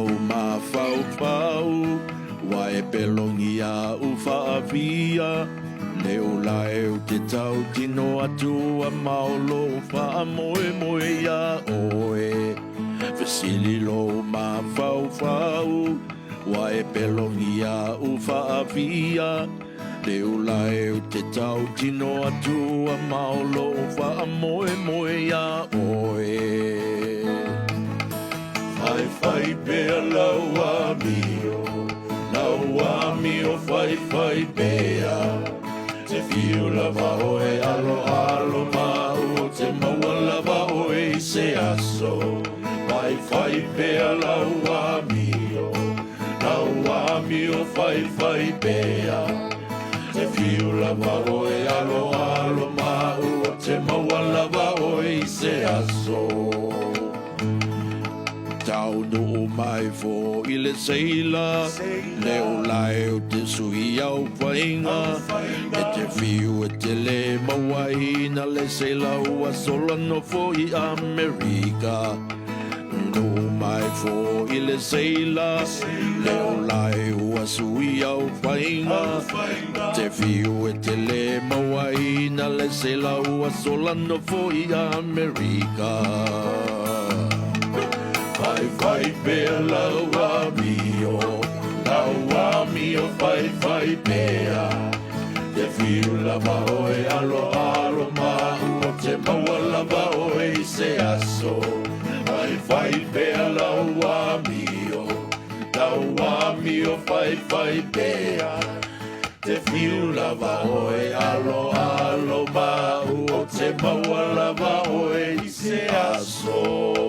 lo ma faufau wa e pelongia u faavia leo lae o te tau tino atu a maolo fa moe moe ia oe Vasili lo ma faufau wa e pelongia u faavia leo lae o te tau tino atu a maolo fa moe moe ia oe Faifai pea lau amio faifai pea Te fiu lava oe alo alo mau Te maua lava oe I se aso Faifai pea lau amio faifai pea Te fiu lava oe alo alo mau Te maua lava oe I se aso Tau no mai fo I le seila Leo lai o te sui au whainga E te fiu e te le mawaina Le seila ua sola no fo I Amerika No mai fo I le seila Leo lai ua sui au whainga Te fiu e te le mawaina Le seila ua sola no fo I Amerika Faifai pea lau amio faifai pea Te fiu lava oe alo alo mau O te maua lava oe I se aso Faifai pea lau amio faifai pea Te fiu lava oe alo alo mau O te maua lava oe I se aso